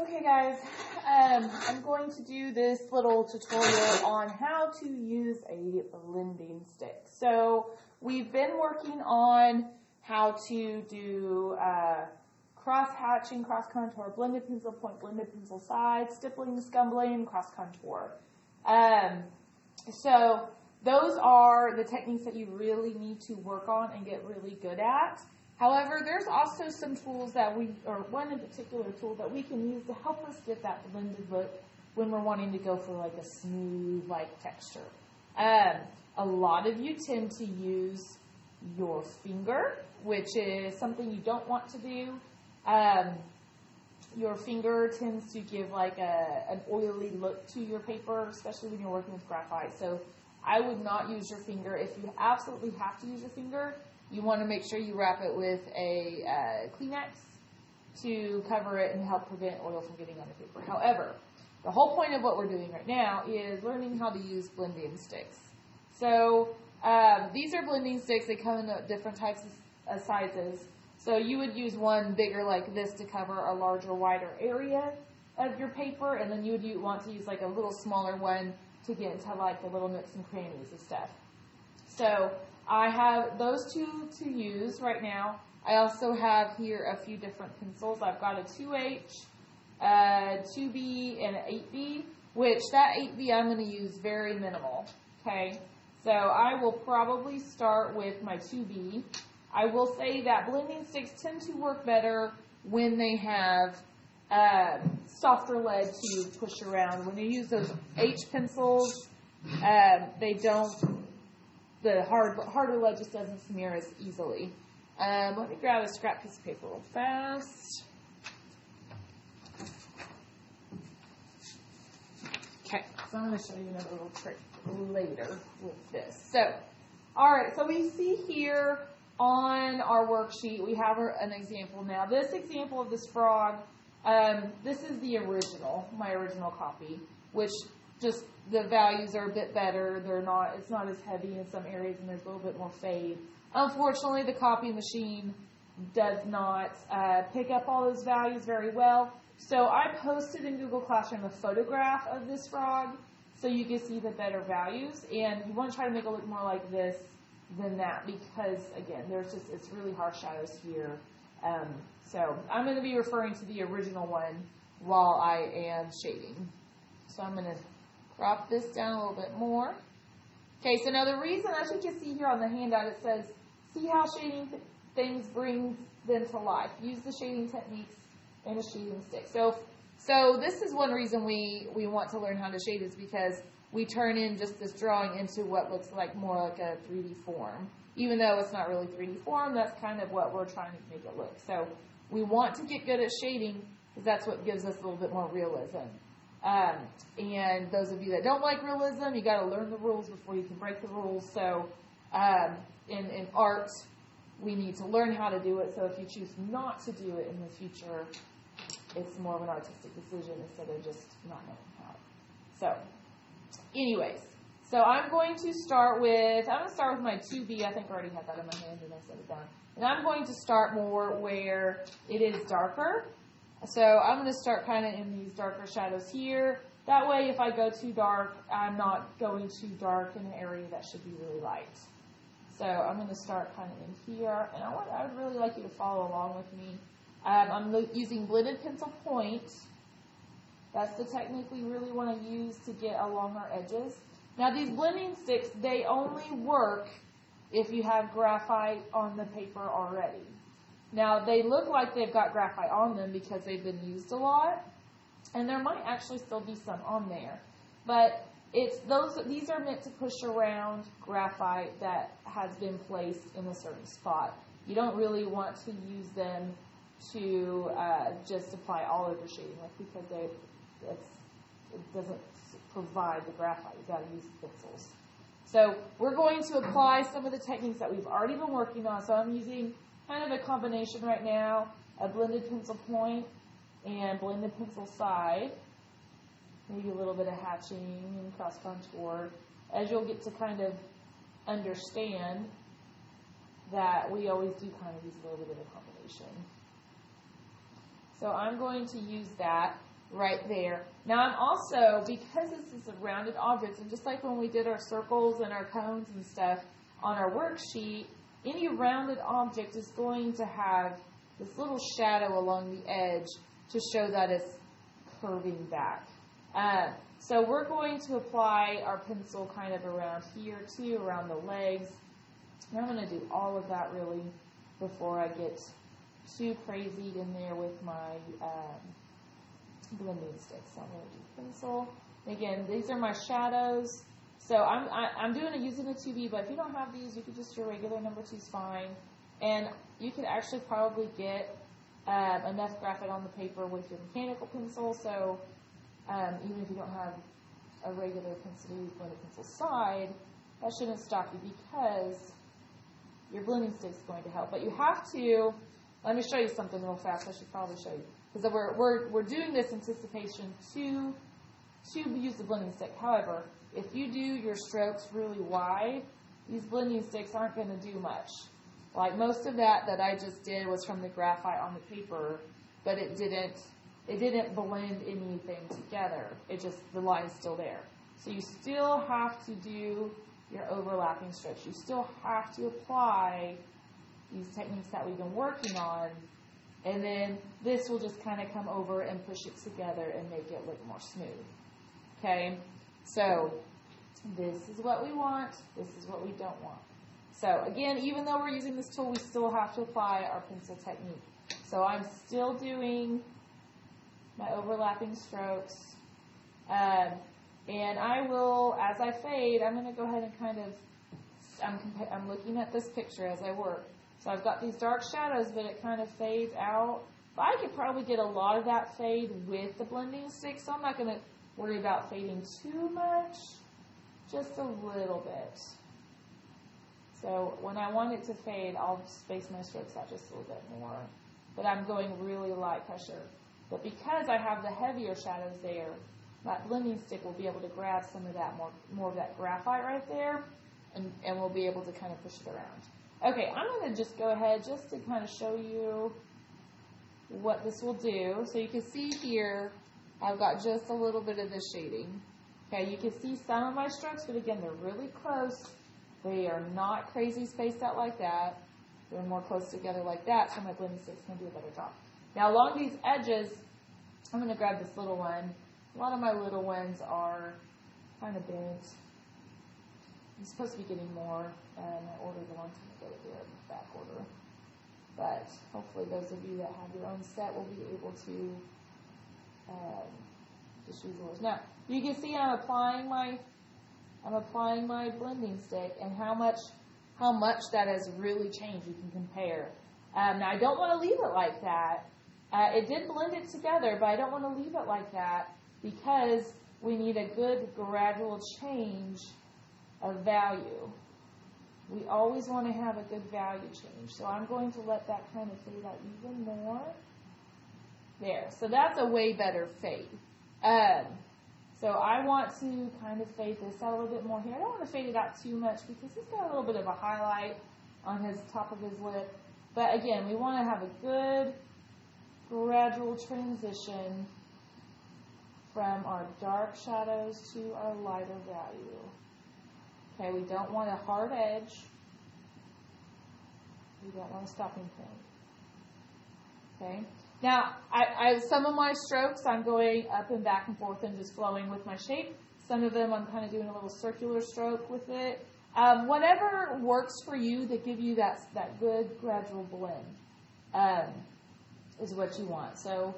Okay guys, I'm going to do this little tutorial on how to use a blending stick. So we've been working on how to do cross hatching, cross contour, blended pencil point, blended pencil side, stippling, scumbling, cross contour. So those are the techniques that you really need to work on and get really good at. However, there's also some tools that one in particular tool that we can use to help us get that blended look when we're wanting to go for like a smooth like texture. A lot of you tend to use your finger, which is something you don't want to do. Your finger tends to give like an oily look to your paper, especially when you're working with graphite. So I would not use your finger. If you absolutely have to use your finger, you want to make sure you wrap it with a Kleenex to cover it and help prevent oil from getting on the paper. However, the whole point of what we're doing right now is learning how to use blending sticks. So these are blending sticks. They come in different types of sizes. So you would use one bigger like this to cover a larger, wider area of your paper, and then you would want to use like a little smaller one to get into like the little nooks and crannies and stuff. So I have those two to use right now. I also have here a few different pencils. I've got a 2H, a 2B, and an 8B, which that 8B I'm going to use very minimal. Okay, so I will probably start with my 2B. I will say that blending sticks tend to work better when they have softer lead to push around. When you use those H pencils, the harder lead just doesn't smear as easily. Let me grab a scrap piece of paper real fast. Okay, so I'm going to show you another little trick later with this. So, alright, so we see here on our worksheet, we have an example now. This example of this frog, this is the original, my original copy, which just the values are a bit better. It's not as heavy in some areas, and there's a little bit more fade. Unfortunately, the copy machine does not pick up all those values very well. So I posted in Google Classroom a photograph of this frog so you can see the better values. And you want to try to make it look more like this than that because, again, it's really harsh shadows here. So I'm going to be referring to the original one while I am shading. So I'm going to crop this down a little bit more. Okay, so now the reason, as you can see here on the handout, it says, see how shading things brings them to life. Use the shading techniques in a shading stick. So this is one reason we want to learn how to shade is because we turn in just this drawing into what looks like more like a 3D form. Even though it's not really 3D form, that's kind of what we're trying to make it look. So we want to get good at shading because that's what gives us a little bit more realism. And those of you that don't like realism, you got to learn the rules before you can break the rules. So in art, we need to learn how to do it. So if you choose not to do it in the future, it's more of an artistic decision instead of just not knowing how. So anyways, so I'm going to start with my 2B. I think I already had that in my hand and I set it down. And I'm going to start more where it is darker. So I'm going to start kind of in these darker shadows here. That way, if I go too dark, I'm not going too dark in an area that should be really light. So I'm going to start kind of in here. And I would really like you to follow along with me. I'm using blended pencil point. That's the technique we really want to use to get along our edges. Now, these blending sticks, they only work if you have graphite on the paper already. Now, they look like they've got graphite on them because they've been used a lot, and there might actually still be some on there. But these are meant to push around graphite that has been placed in a certain spot. You don't really want to use them to just apply all of your shading with because it doesn't provide the graphite. You've got to use the pencils. So we're going to apply some of the techniques that we've already been working on. So I'm using kind of a combination right now, a blended pencil point and blended pencil side, maybe a little bit of hatching and cross contour, as you'll get to kind of understand that we always do kind of use a little bit of a combination. So I'm going to use that. right there. Now I'm also, because this is a rounded object, and just like when we did our circles and our cones and stuff on our worksheet, any rounded object is going to have this little shadow along the edge to show that it's curving back. So we're going to apply our pencil kind of around here too, around the legs. And I'm going to do all of that really before I get too crazy in there with my blending sticks. So I'm going to do pencil. Again, these are my shadows. So I'm doing it using a 2B, but if you don't have these, you could just do a regular number 2 is fine. And you could actually probably get enough graphite on the paper with your mechanical pencil. So even if you don't have a regular pencil, you blended pencil side, that shouldn't stop you because your blending stick is going to help. But you have to, let me show you something real fast. I should probably show you. Because we're doing this anticipation to use the blending stick. However, if you do your strokes really wide, these blending sticks aren't going to do much. Like most of that I just did was from the graphite on the paper, but it didn't blend anything together. It just, the line's still there. So you still have to do your overlapping strokes. You still have to apply these techniques that we've been working on, and then this will just kind of come over and push it together and make it look more smooth. Okay? So this is what we want, this is what we don't want. So again, even though we're using this tool, we still have to apply our pencil technique. So I'm still doing my overlapping strokes. And I will, as I fade, I'm going to go ahead and kind of, I'm looking at this picture as I work. So I've got these dark shadows, but it kind of fades out. But I could probably get a lot of that fade with the blending stick, so I'm not going to worry about fading too much, just a little bit. So when I want it to fade, I'll space my strokes out just a little bit more. But I'm going really light pressure. But because I have the heavier shadows there, that blending stick will be able to grab some of that, more of that graphite right there, and we'll be able to kind of push it around. Okay, I'm going to just go ahead just to kind of show you what this will do. So you can see here, I've got just a little bit of this shading. Okay, you can see some of my strokes, but again, they're really close. They are not crazy spaced out like that. They're more close together like that, so my blending sticks can do a better job. Now along these edges, I'm going to grab this little one. A lot of my little ones are kind of bent. I'm supposed to be getting more, and I ordered the ones to go here in the back order. But hopefully those of you that have your own set will be able to just use yours. Now, you can see I'm applying my blending stick, and how much that has really changed. You can compare. Now, I don't want to leave it like that. It did blend it together, but I don't want to leave it like that because we need a good gradual change of value. We always want to have a good value change. So I'm going to let that kind of fade out even more. There. So that's a way better fade. So I want to kind of fade this out a little bit more here. I don't want to fade it out too much because he's got a little bit of a highlight on his top of his lip. But again, we want to have a good gradual transition from our dark shadows to our lighter value. Okay, we don't want a hard edge. We don't want a stopping point. Okay. Now, some of my strokes, I'm going up and back and forth and just flowing with my shape. Some of them, I'm kind of doing a little circular stroke with it. Whatever works for you that give you that good gradual blend is what you want. So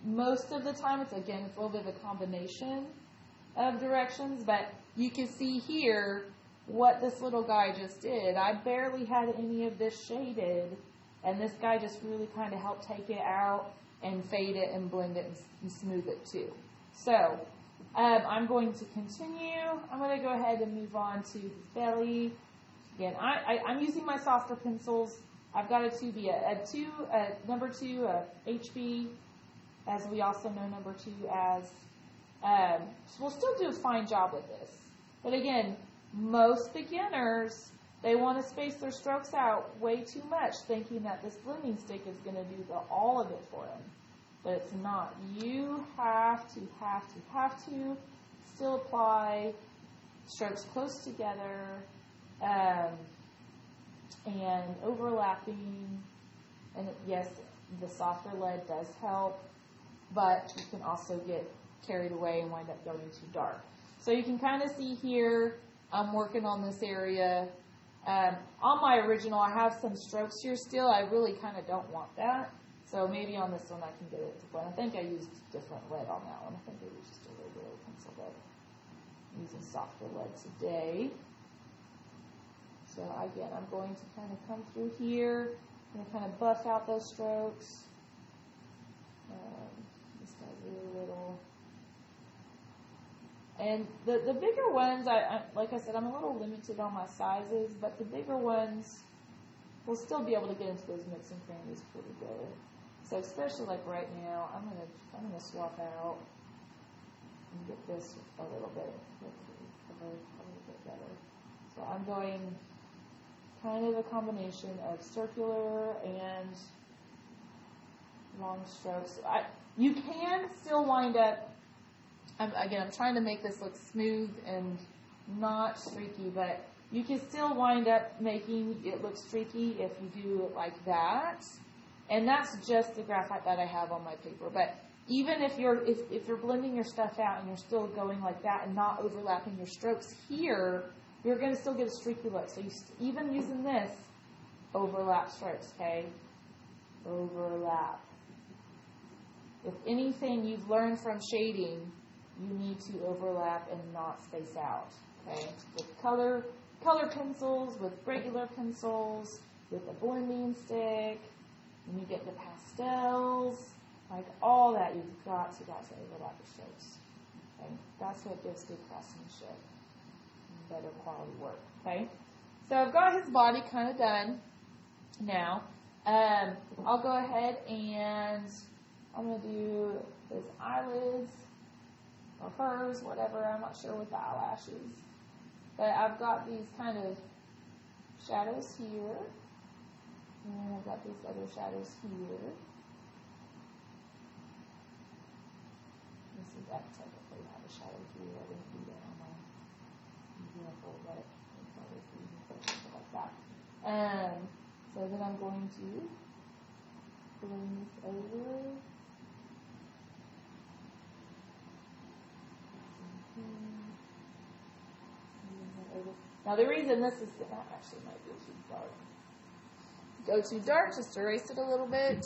most of the time, it's a little bit of a combination of directions, but you can see here what this little guy just did. I barely had any of this shaded, and this guy just really kind of helped take it out and fade it and blend it and smooth it too. So I'm going to continue. I'm going to go ahead and move on to his belly. Again, I'm using my softer pencils. I've got a 2B, number 2, HB, as we also know number 2 as. So we'll still do a fine job with this. But again, most beginners, they want to space their strokes out way too much, thinking that this blending stick is going to do all of it for them. but it's not. You have to still apply strokes close together and overlapping. And yes, the softer lead does help, but you can also get carried away and wind up going too dark. So you can kind of see here, I'm working on this area. On my original, I have some strokes here still. I really kind of don't want that. So maybe on this one I can get it to blend. I think I used different lead on that one. I think I used just a regular pencil lead. I'm using softer lead today. So again, I'm going to kind of come through here. I'm going to kind of buff out those strokes. This guy's really little. And the bigger ones, like I said, I'm a little limited on my sizes, but the bigger ones will still be able to get into those nooks and crannies pretty good. So especially like right now, I'm gonna swap out and get this a little bit better. So I'm going kind of a combination of circular and long strokes. You can still wind up. I'm trying to make this look smooth and not streaky, but you can still wind up making it look streaky if you do it like that. And that's just the graphite that I have on my paper. But even if you're blending your stuff out and you're still going like that and not overlapping your strokes here, you're going to still get a streaky look. So even using this, overlap strokes, okay? Overlap. If anything you've learned from shading, you need to overlap and not space out, okay? With color pencils, with regular pencils, with a blending stick, when you get the pastels, like all that, you've got to overlap the strokes, okay? That's what gives good craftsmanship and better quality work, okay? So I've got his body kind of done now. I'll go ahead and I'm going to do his eyelids, or hers, whatever. I'm not sure with the eyelashes. But I've got these kind of shadows here. And I've got these other shadows here. This is that technically have a shadow here. I didn't do that on my example, but it's always easy for something like that. So then I'm going to bring this over. Now the reason this is actually might go too dark, just erase it a little bit.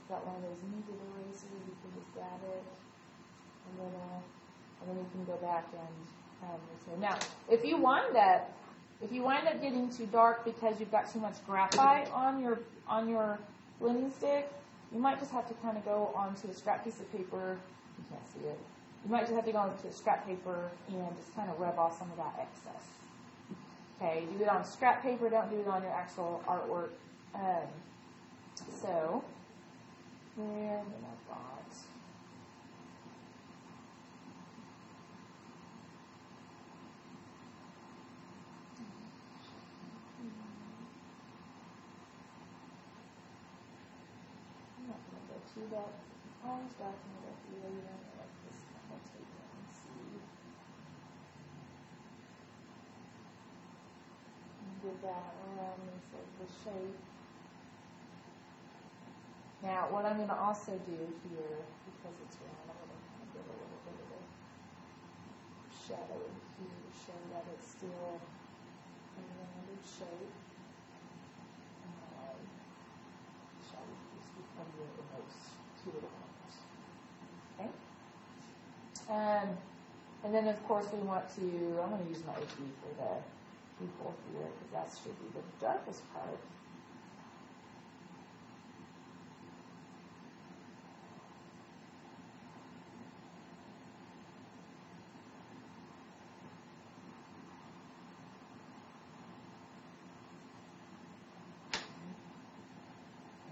Got one of those kneaded erasers, you can just grab it and then you can go back and erase. Now, if you wind up getting too dark because you've got too much graphite on your blending stick, you might just have to kind of go onto a scrap piece of paper. You can't see it. You might just have to go onto a scrap paper and just kind of rub off some of that excess. Okay, do it on scrap paper. Don't do it on your actual artwork. So, there, then I've got. That orange document that we later like this kind of take it and see. And give that around the shape. Now, what I'm going to also do here, because it's round, I'm going to kind of give a little bit of a shadow in here to show that it's still a rounded shape. Okay. And then of course we want to, I'm going to use my HB for the pupil here because that should be the darkest part.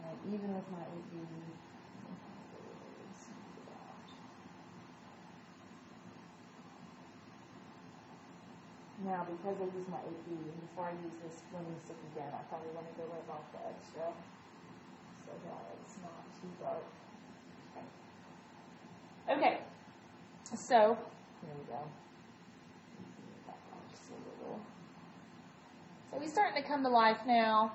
And even with my HB, Now, because I use my AP, and before I use this blending stick again, I probably want to go right off the extra so that it's not too dark. Okay, so here we go. Just a little. So we're starting to come to life now.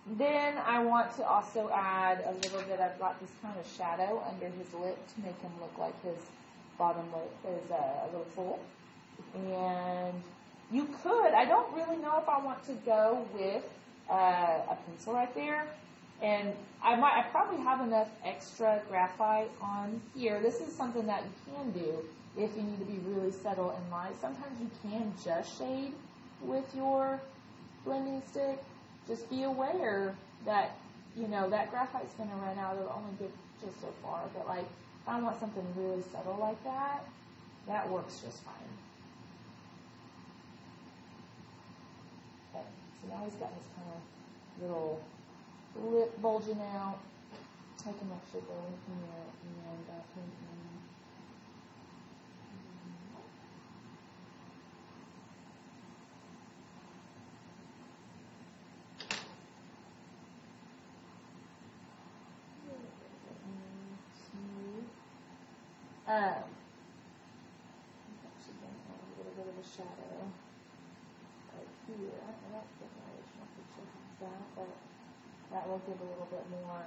Then I want to also add a little bit. I've got this kind of shadow under his lip to make him look like his bottom lip is a little full. And you could, I don't really know if I want to go with a pencil right there. And I probably have enough extra graphite on here. This is something that you can do if you need to be really subtle and light. Sometimes you can just shade with your blending stick. Just be aware that, you know, that graphite's going to run out. It'll only get just so far. But, like, if I want something really subtle like that, that works just fine. Okay, so now he's got this kind of little lip bulging out. I can actually go in here and paint him. I'm actually going to add a little bit of a shadow right here. I don't think my original picture has that, but that will give a little bit more,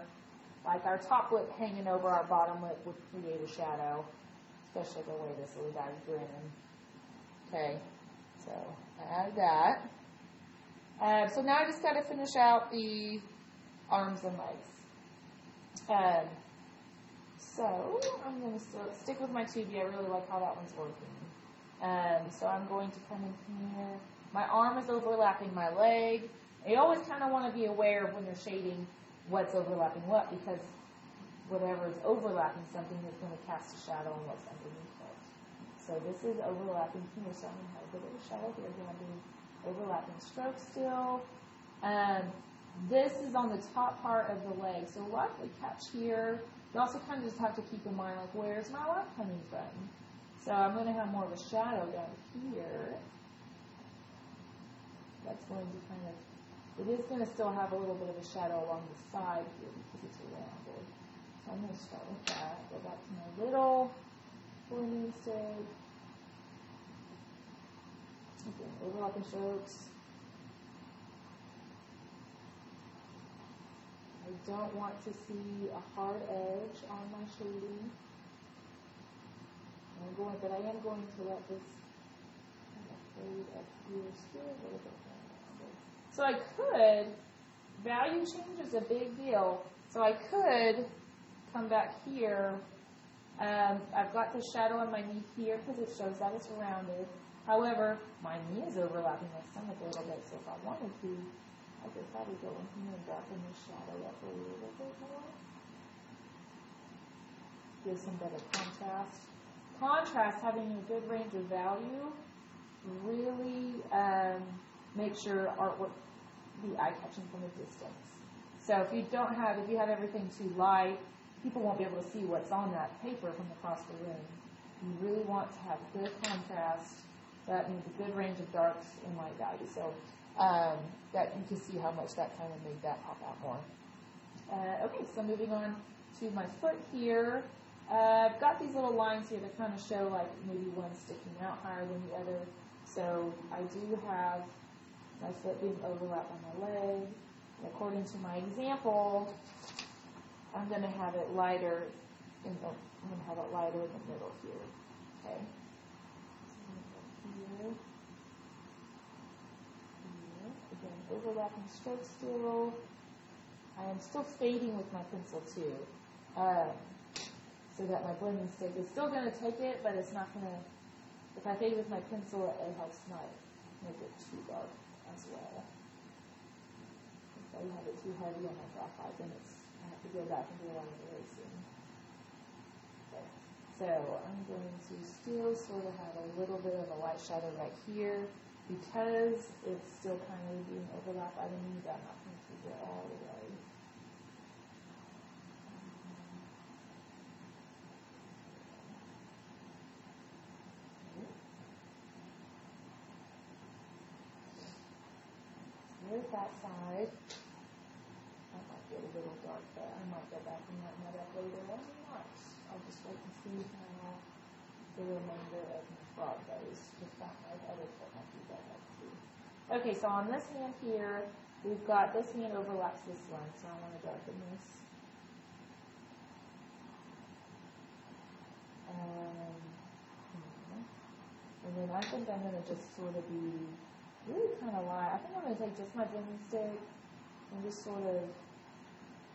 like our top lip hanging over our bottom lip would create a shadow, especially the way this little guy's grinning. Okay, so I added that. So now I just got to finish out the arms and legs. So I'm going to stick with my 2B. I really like how that one's working. So I'm going to come in here. My arm is overlapping my leg. You always kind of want to be aware of when you're shading what's overlapping what, because whatever is overlapping something is going to cast a shadow on what's underneath it. So this is overlapping here, so I'm going to have a bit of a shadow here. Again, I'm doing overlapping strokes still. This is on the top part of the leg, so likely catch here. You also kind of just have to keep in mind, like, where's my light coming from? So I'm going to have more of a shadow down here. That's going to kind of, it is going to still have a little bit of a shadow along the side here because it's rounded. So I'm going to start with that. Go back to my little blending stick. Again, overlapping strokes. I don't want to see a hard edge on my shading. But I am going to let this kind of fade up here still a little bit more. So I could, value change is a big deal. So I could come back here. I've got the shadow on my knee here because it shows that it's rounded. However, my knee is overlapping my stomach a little bit, so if I wanted to, I could probably go in here and darken the shadow up a little bit more. Give some better contrast. Contrast, having a good range of value, really makes your artwork be eye-catching from a distance. So if you have everything too light, people won't be able to see what's on that paper from across the room. You really want to have good contrast. That means a good range of darks and light value. So that you can see how much that kind of made that pop out more. Okay, so moving on to my foot here. I've got these little lines here that kind of show like maybe one sticking out higher than the other. So I do have my foot being overlapped on my leg. And according to my example, I'm going to have it lighter in the middle here. Okay. Here. Again, overlapping strokes still. I am still fading with my pencil too. So that my blending stick is still going to take it, but it's not going to, if I fade with my pencil, it helps not make it too dark as well. If I have it too heavy on my graphite, then I have to go back and do a lot of erasing. Okay. So I'm going to still sort of have a little bit of a light shadow right here, because it's still kind of being overlapped by the knee, but I'm not going to go all the way. there's that side. That might get a little dark there. I might go back and lighten that up later. I may not. I'll just wait and see how the remainder of my frog goes. Just that my other foot might be that up too. Okay, so on this hand here, we've got this hand overlaps this one, so I want to darken this. And then I think I'm going to just sort of be really kind of light. I think I'm going to take just my blending stick and just sort of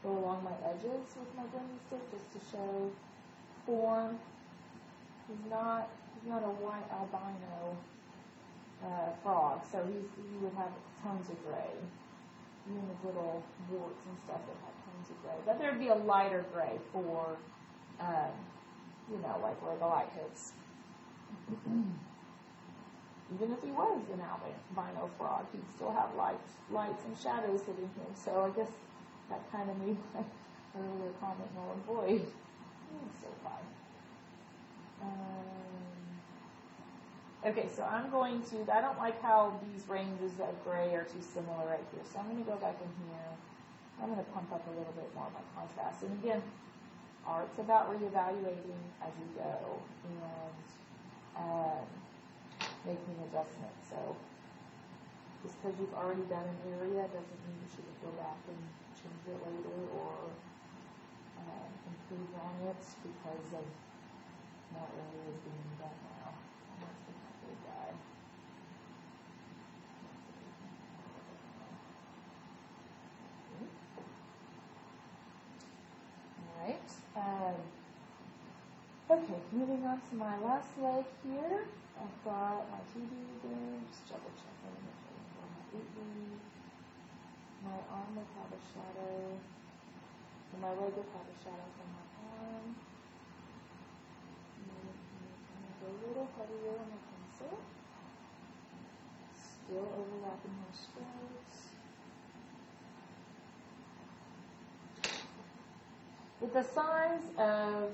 go along my edges with my blending stick just to show form. He's not a white albino frog, so he would have tones of gray. Even the little warts and stuff would have tones of gray. But there'd be a lighter gray for, like where the light hits. Even if he was an albino frog, he'd still have lights and shadows hitting him. So I guess that kind of made my earlier comment null and void. It's so fine. Okay, so I'm going to, I don't like how these ranges of gray are too similar right here. So I'm going to go back in here. I'm going to pump up a little bit more of my contrast. And again, art's about reevaluating as you go and making adjustments. So just because you've already done an area doesn't mean you shouldn't go back and change it later or improve on it because of that area is being done now. That's the big guy. Alright. Okay, moving on to my last leg here. I've got my 2D again, just double check that I'm on my 8D. My arm would have a shadow, and my leg would have a shadow from my arm. I'm going to go a little heavier on my pencil. Still overlapping my strokes. With the size of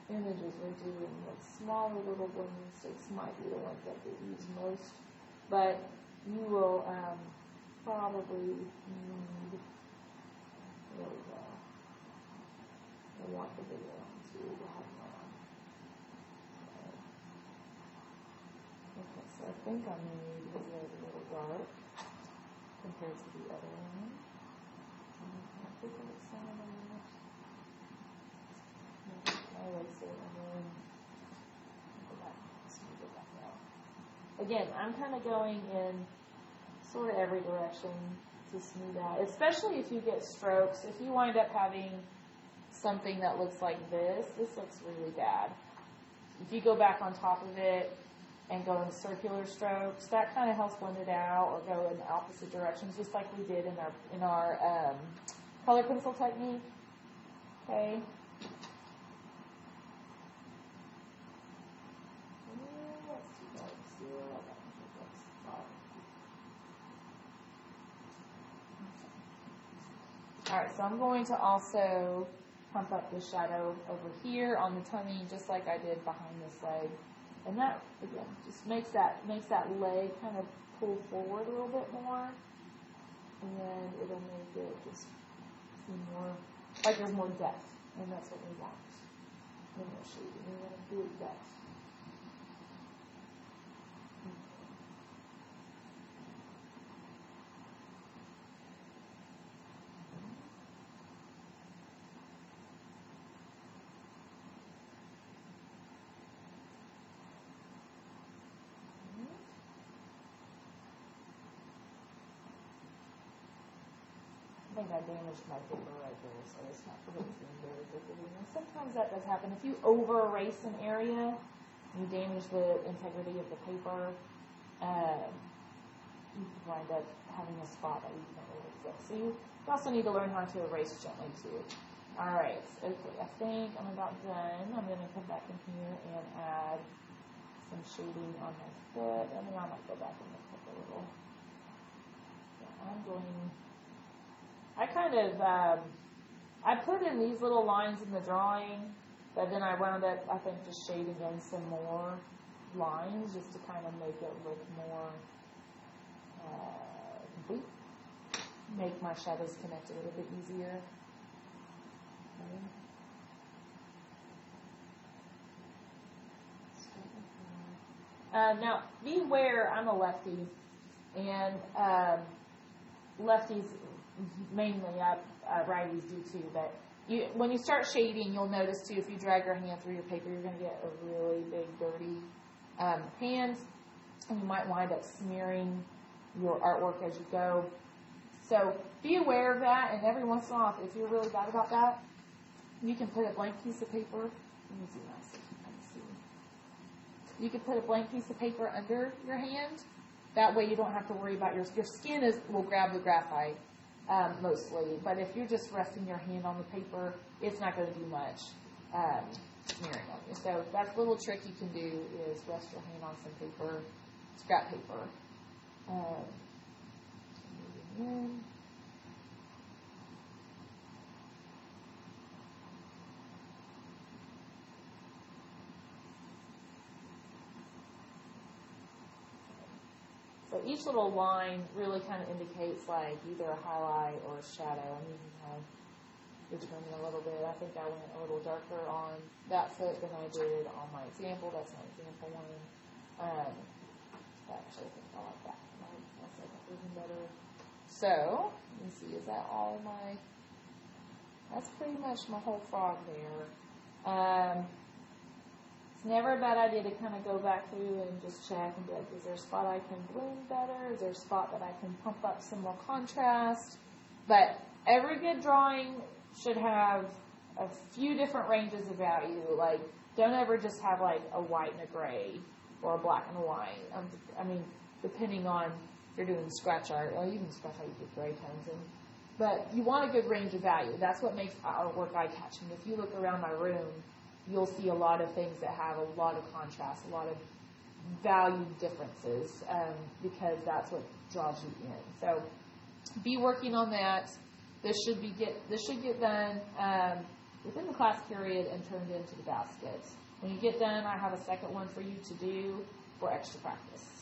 images we're doing, like smaller little blending sticks might be the ones that get used most, but you will probably need, there we go, I want the bigger one too, to have one. Okay, so I think I made his leg a little dark compared to the other one. I think it's some of that. Again, I'm kind of going in sort of every direction to smooth out, especially if you get strokes. If you wind up having something that looks like this looks really bad. If you go back on top of it and go in circular strokes, that kind of helps blend it out, or go in the opposite directions, just like we did in our color pencil technique. Okay. Alright, so I'm going to also pump up the shadow over here on the tummy, just like I did behind this leg. And that, again, just makes that leg kind of pull forward a little bit more. And it'll make it just seem more, like there's more depth. And that's what we want in our shading. We want to create depth. I think I damaged my paper right there, so it's not really very good. And sometimes that does happen. If you over erase an area, you damage the integrity of the paper, you can wind up having a spot that you can't really fix. So you also need to learn how to erase gently too. Alright, okay, I think I'm about done. I'm going to come back in here and add some shading on my foot, and then I might go back and look up a little. Yeah, I'm going... I kind of, I put in these little lines in the drawing, but then I wound up, I think, just shading in some more lines just to kind of make it look more complete. make my shadows connect a little bit easier. Now, beware, I'm a lefty, and lefties mainly, righties do too, but when you start shading, you'll notice too, if you drag your hand through your paper, you're going to get a really big, dirty hand, and you might wind up smearing your artwork as you go. So be aware of that, and every once in a while, if you're really bad about that, you can put a blank piece of paper. Let me see. You can put a blank piece of paper under your hand. That way you don't have to worry about your skin will grab the graphite mostly. But if you're just resting your hand on the paper, it's not going to do much smearing on you. So that's a little trick you can do is rest your hand on some paper, scrap paper. So each little line really kind of indicates like either a highlight or a shadow. I mean, you can determine a little bit. I think I went a little darker on that foot than I did on my example. That's my example one. Actually, I think I like that. My second even better. So, let me see, is that all my, that's pretty much my whole frog there. It's never a bad idea to kind of go back through and just check and be like, is there a spot I can blend better? Is there a spot that I can pump up some more contrast? But every good drawing should have a few different ranges of value. Like, don't ever just have like a white and a gray or a black and a white. I mean, depending on if you're doing scratch art, or even scratch art, you get gray tones in. But you want a good range of value. That's what makes our work eye-catching. If you look around my room, you'll see a lot of things that have a lot of contrast, a lot of value differences, because that's what draws you in. So be working on that. This should get done within the class period and turned into the basket. When you get done, I have a second one for you to do for extra practice.